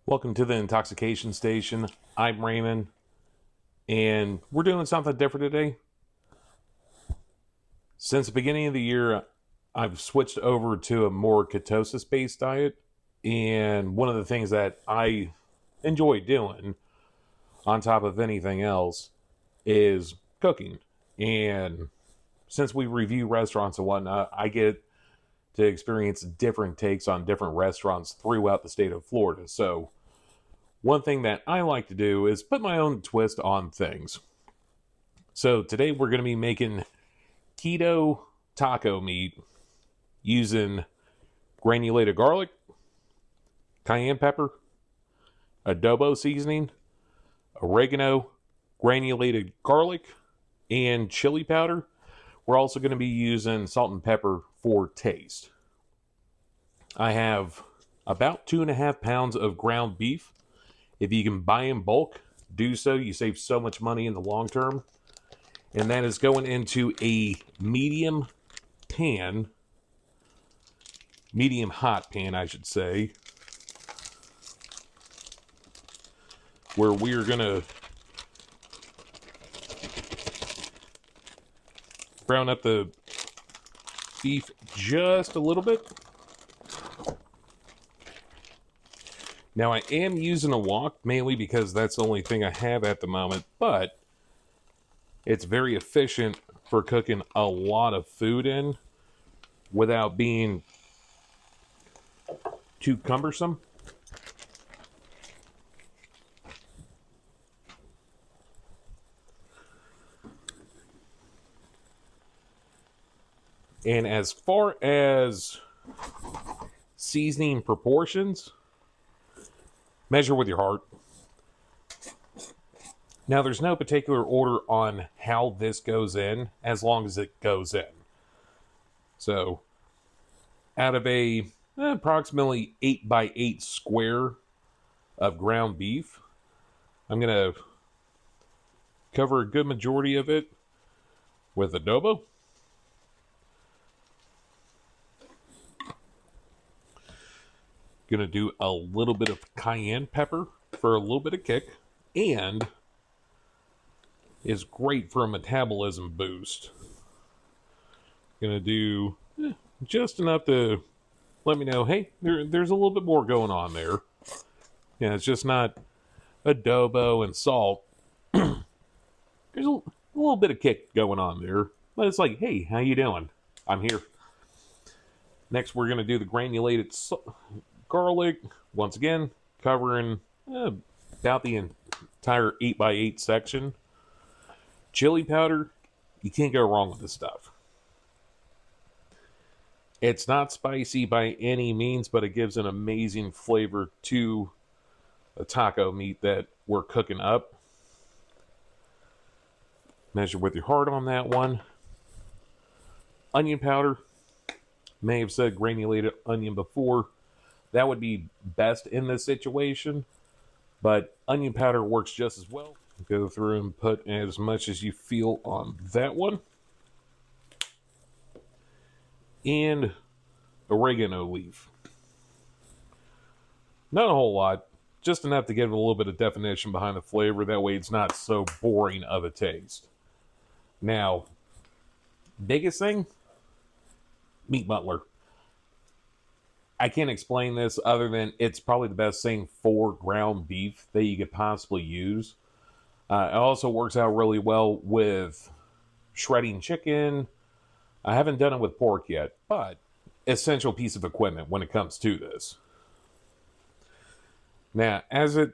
Welcome to the Intoxication Station. I'm Raymond, and we're doing something different today. Since the beginning of the year, I've switched over to a more ketosis based diet. And one of the things that I enjoy doing, on top of anything else, is cooking. And since we review restaurants and whatnot, I get to experience different takes on different restaurants throughout the state of Florida. So, one thing that I like to do is put my own twist on things. So today we're going to be making keto taco meat using granulated garlic, cayenne pepper, adobo seasoning, oregano, granulated garlic, and chili powder. We're also going to be using salt and pepper for taste. I have about 2.5 pounds of ground beef. If you can buy in bulk, do so. You save so much money in the long term. And that is going into a medium pan, medium hot pan, I should say, where we are going to brown up the beef just a little bit. Now, I am using a wok mainly because that's the only thing I have at the moment, but it's very efficient for cooking a lot of food in without being too cumbersome. And as far as seasoning proportions, measure with your heart. Now, there's no particular order on how this goes in, as long as it goes in. So, out of a approximately 8 by 8 square of ground beef, I'm going to cover a good majority of it with adobo. Going to do a little bit of cayenne pepper for a little bit of kick, and is great for a metabolism boost. Gonna do just enough to let me know, hey, there's a little bit more going on there. Yeah, it's just not adobo and salt. There's a little bit of kick going on there, but it's like, hey, how you doing? I'm here. Next, we're gonna do the granulated garlic. Once again, covering about the entire 8 by 8 section. Chili powder, you can't go wrong with this stuff. It's not spicy by any means, but it gives an amazing flavor to the taco meat that we're cooking up. Measure with your heart on that one. Onion powder, may have said granulated onion before. That would be best in this situation, but onion powder works just as well. Go through and put as much as you feel on that one. And oregano leaf. Not a whole lot, just enough to give it a little bit of definition behind the flavor. That way it's not so boring of a taste. Now, biggest thing, meat butler. I can't explain this other than it's probably the best thing for ground beef that you could possibly use. It also works out really well with shredding chicken. I haven't done it with pork yet, but essential piece of equipment when it comes to this. Now, as it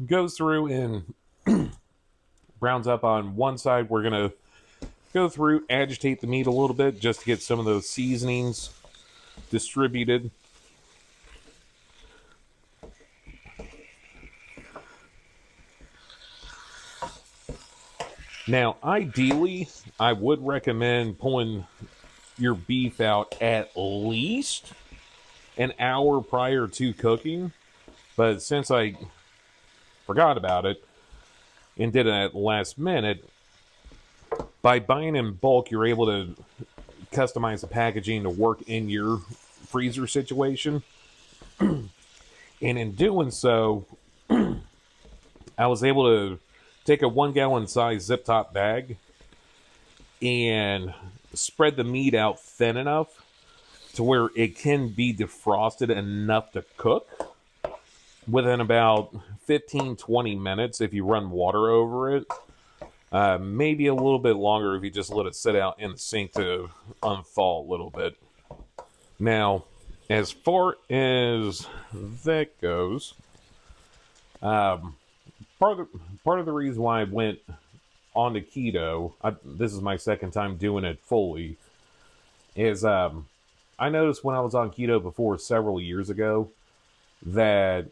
goes through and browns up on one side, we're going to go through, agitate the meat a little bit just to get some of those seasonings distributed. Now, ideally, I would recommend pulling your beef out at least an hour prior to cooking. But since I forgot about it and did it at the last minute, by buying in bulk, you're able to customize the packaging to work in your freezer situation. And in doing so, I was able to take a 1 gallon size zip top bag and spread the meat out thin enough to where it can be defrosted enough to cook within about 15-20 minutes if you run water over it. Maybe a little bit longer if you just let it sit out in the sink to unthaw a little bit. Now, as far as that goes, um, part of the reason why I went on to keto, this is my second time doing it fully, is I noticed when I was on keto before several years ago that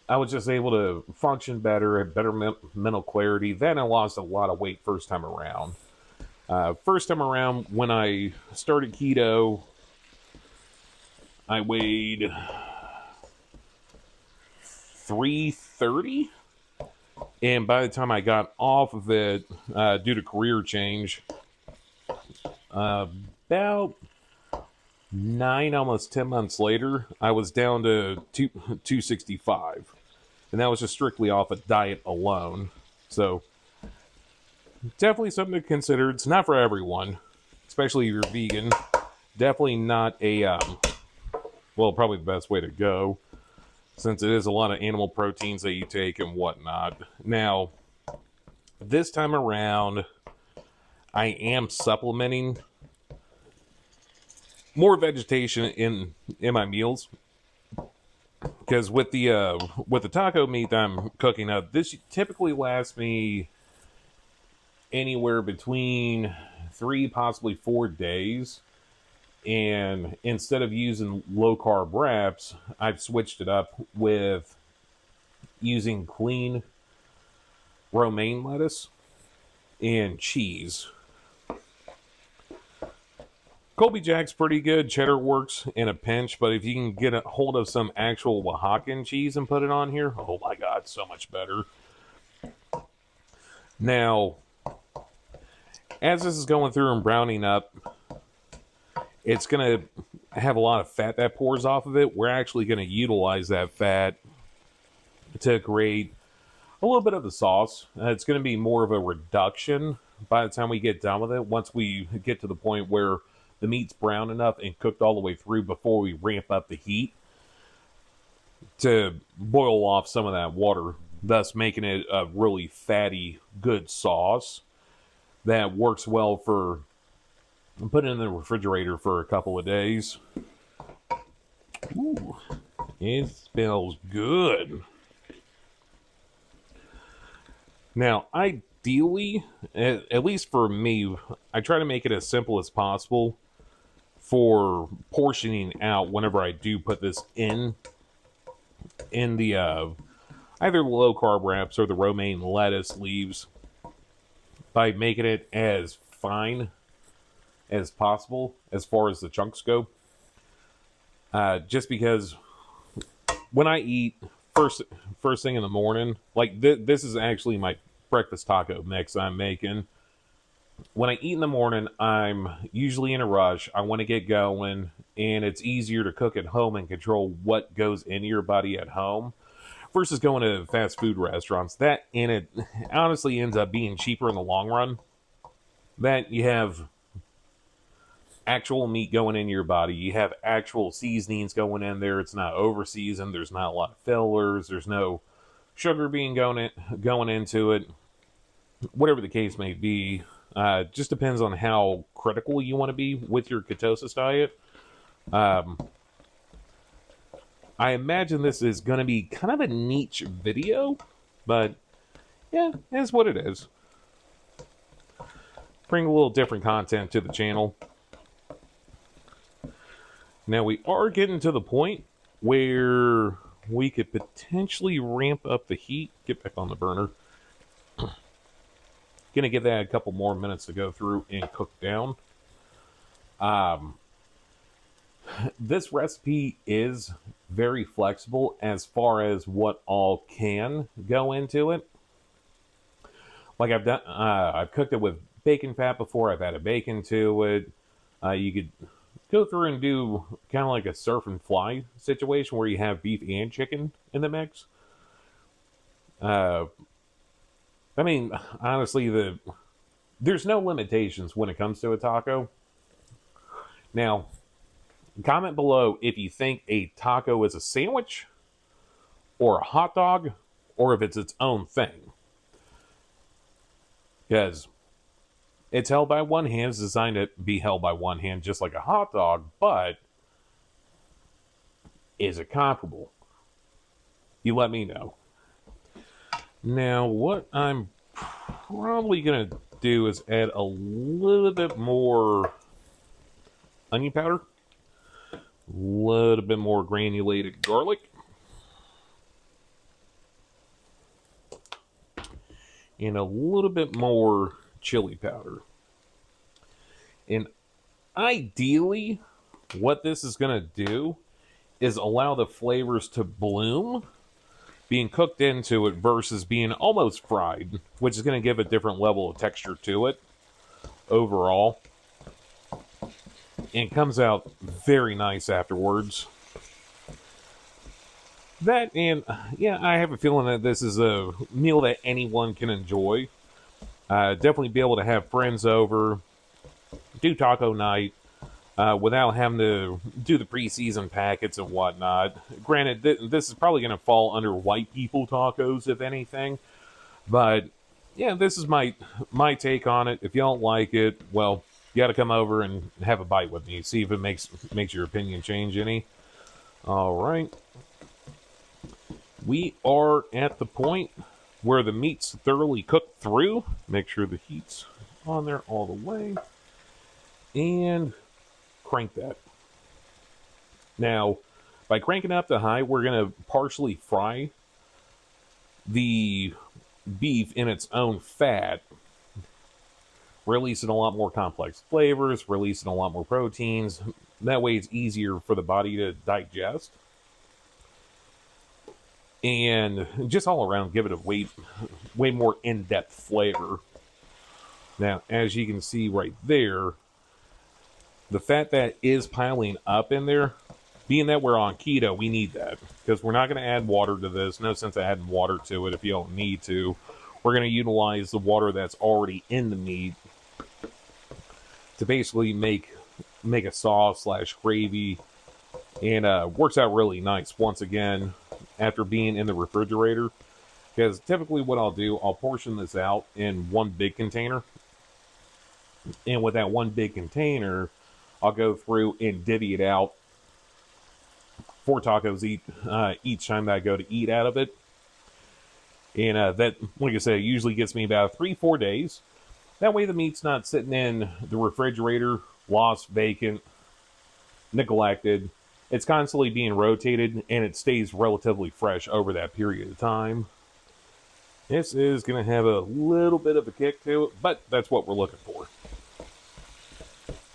I was just able to function better, had better mental clarity. Then I lost a lot of weight first time around. First time around, when I started keto, I weighed 330. And by the time I got off of it, due to career change, about almost 10 months later, I was down to 265. And that was just strictly off of diet alone. So, definitely something to consider. It's not for everyone, especially if you're vegan. Definitely not well, probably the best way to go, since it is a lot of animal proteins that you take and whatnot. Now, this time around, I am supplementing more vegetation in my meals, because with the taco meat that I'm cooking up, this typically lasts me anywhere between 3, possibly 4 days. And instead of using low carb wraps, I've switched it up with using clean romaine lettuce and cheese. Colby Jack's pretty good. Cheddar works in a pinch, but if you can get a hold of some actual Oaxacan cheese and put it on here, oh my god, so much better. Now, as this is going through and browning up, it's going to have a lot of fat that pours off of it. We're actually going to utilize that fat to create a little bit of the sauce. It's going to be more of a reduction by the time we get done with it, once we get to the point where the meat's brown enough and cooked all the way through before we ramp up the heat to boil off some of that water, thus making it a really fatty, good sauce that works well for putting it in the refrigerator for a couple of days. Ooh, it smells good. Now, ideally, at least for me, I try to make it as simple as possible for portioning out whenever I do put this in the either the low carb wraps or the romaine lettuce leaves, by making it as fine as possible as far as the chunks go. Just because when I eat first thing in the morning, like this is actually my breakfast taco mix I'm making. When I eat in the morning, I'm usually in a rush. I want to get going, and it's easier to cook at home and control what goes into your body at home versus going to fast food restaurants. That, and it honestly ends up being cheaper in the long run. That you have actual meat going in your body, you have actual seasonings going in there. It's not over seasoned. There's not a lot of fillers. There's no sugar being going into it. Whatever the case may be. Just depends on how critical you want to be with your ketosis diet. I imagine this is going to be kind of a niche video, but yeah, it's what it is. Bring a little different content to the channel. Now we are getting to the point where we could potentially ramp up the heat. Get back on the burner. Gonna give that a couple more minutes to go through and cook down. This recipe is very flexible as far as what all can go into it. Like I've cooked it with bacon fat before. I've added bacon to it. You could go through and do kind of like a surf and fly situation where you have beef and chicken in the mix. Uh, I mean, honestly, there's no limitations when it comes to a taco. Now, comment below if you think a taco is a sandwich or a hot dog, or if it's its own thing. Because it's held by one hand, it's designed to be held by one hand, just like a hot dog, but is it comparable? You let me know. Now, what I'm probably going to do is add a little bit more onion powder, a little bit more granulated garlic, and a little bit more chili powder. And ideally, what this is going to do is allow the flavors to bloom, being cooked into it versus being almost fried, which is going to give a different level of texture to it overall. And it comes out very nice afterwards. That, and yeah, I have a feeling that this is a meal that anyone can enjoy. Definitely be able to have friends over, do taco night, without having to do the preseason packets and whatnot. Granted, this is probably going to fall under white people tacos, if anything. But yeah, this is my take on it. If you don't like it, well, you got to come over and have a bite with me. See if it makes your opinion change any. All right, we are at the point where the meat's thoroughly cooked through. Make sure the heat's on there all the way, and crank that. Now, by cranking up to high, we're going to partially fry the beef in its own fat, releasing a lot more complex flavors, releasing a lot more proteins. That way it's easier for the body to digest. And just all around give it a way more in-depth flavor. Now, as you can see right there, the fat that is piling up in there, being that we're on keto, we need that. Because we're not going to add water to this. No sense of adding water to it if you don't need to. We're going to utilize the water that's already in the meat to basically make a sauce / gravy, and works out really nice once again after being in the refrigerator. Because typically what I'll do, I'll portion this out in one big container, and with that one big container, I'll go through and divvy it out 4 tacos each time that I go to eat out of it. And that, like I said, usually gets me about 3-4 days. That way the meat's not sitting in the refrigerator, lost, vacant, neglected. It's constantly being rotated, and it stays relatively fresh over that period of time. This is going to have a little bit of a kick to it, but that's what we're looking for.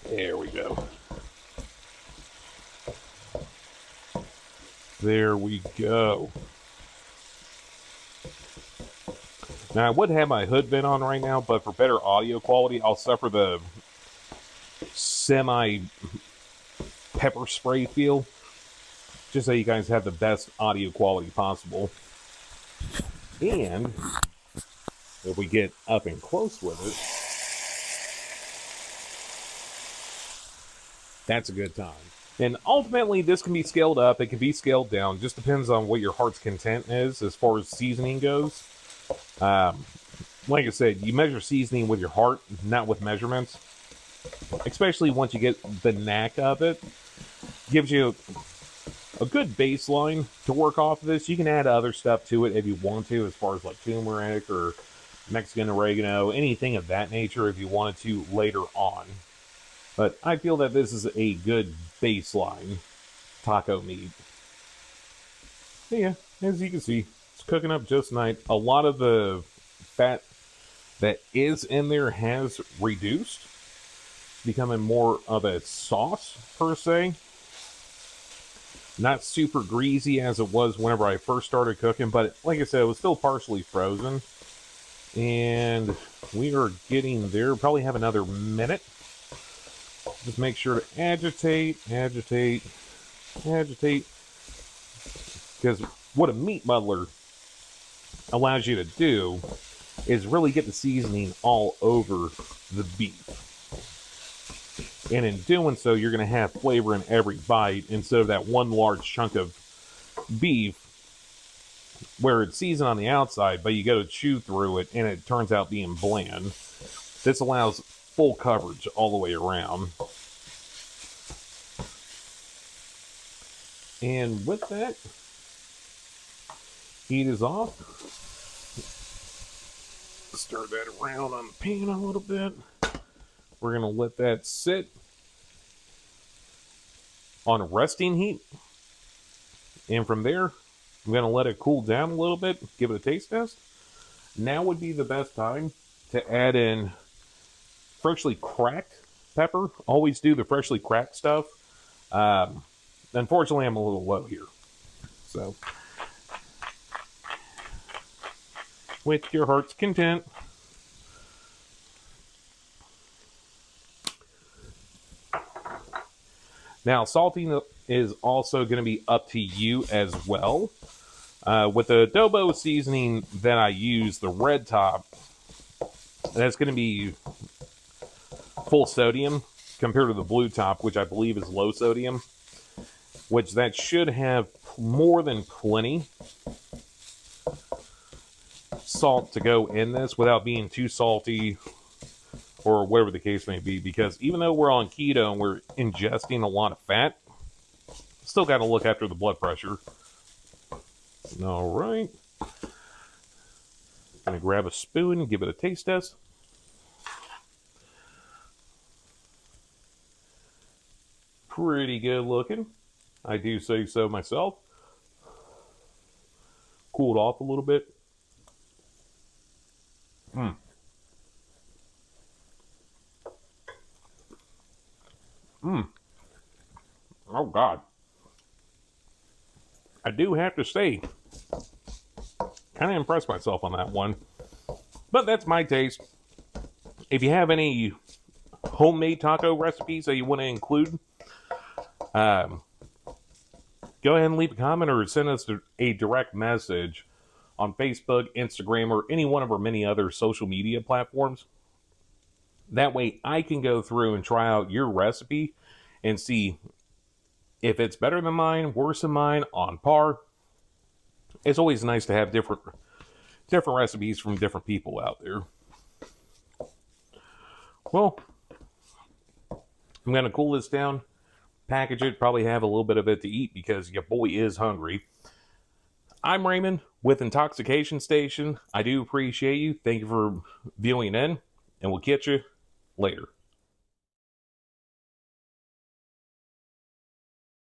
There we go. There we go. Now, I would have my hood vent on right now, but for better audio quality, I'll suffer the semi-pepper spray feel, just so you guys have the best audio quality possible. And if we get up and close with it, that's a good time. And ultimately, this can be scaled up, it can be scaled down, just depends on what your heart's content is as far as seasoning goes. Like I said, you measure seasoning with your heart, not with measurements. Especially once you get the knack of it. Gives you a good baseline to work off of this. You can add other stuff to it if you want to, as far as like turmeric or Mexican oregano, anything of that nature if you wanted to later on. But I feel that this is a good baseline taco meat. But yeah, as you can see, it's cooking up just nice. A lot of the fat that is in there has reduced, becoming more of a sauce per se. Not super greasy as it was whenever I first started cooking, but like I said, it was still partially frozen. And we are getting there. Probably have another minute. Just make sure to agitate, agitate, agitate. Because what a meat muddler allows you to do is really get the seasoning all over the beef. And in doing so, you're going to have flavor in every bite instead of that one large chunk of beef where it's seasoned on the outside, but you go to chew through it and it turns out being bland. This allows full coverage all the way around. And with that, heat is off. Stir that around on the pan a little bit. We're going to let that sit on resting heat. And from there, I'm going to let it cool down a little bit, give it a taste test. Now would be the best time to add in freshly cracked pepper. Always do the freshly cracked stuff. Unfortunately, I'm a little low here. So, with your heart's content. Now, salting is also going to be up to you as well. With the adobo seasoning that I use, the red top, that's going to be full sodium compared to the blue top, which I believe is low sodium, which that should have more than plenty salt to go in this without being too salty or whatever the case may be, because even though we're on keto and we're ingesting a lot of fat, still got to look after the blood pressure. All right. Gonna grab a spoon and give it a taste test. Pretty good looking. I do say so myself. Cooled off a little bit. Oh, God. I do have to say, kind of impressed myself on that one. But that's my taste. If you have any homemade taco recipes that you want to include, go ahead and leave a comment or send us a direct message on Facebook, Instagram, or any one of our many other social media platforms. That way I can go through and try out your recipe and see if it's better than mine, worse than mine, on par. It's always nice to have different recipes from different people out there. Well, I'm going to cool this down, package it, probably have a little bit of it to eat because your boy is hungry. I'm Raymond with Intoxication Station. I do appreciate you. Thank you for viewing in, and we'll catch you later.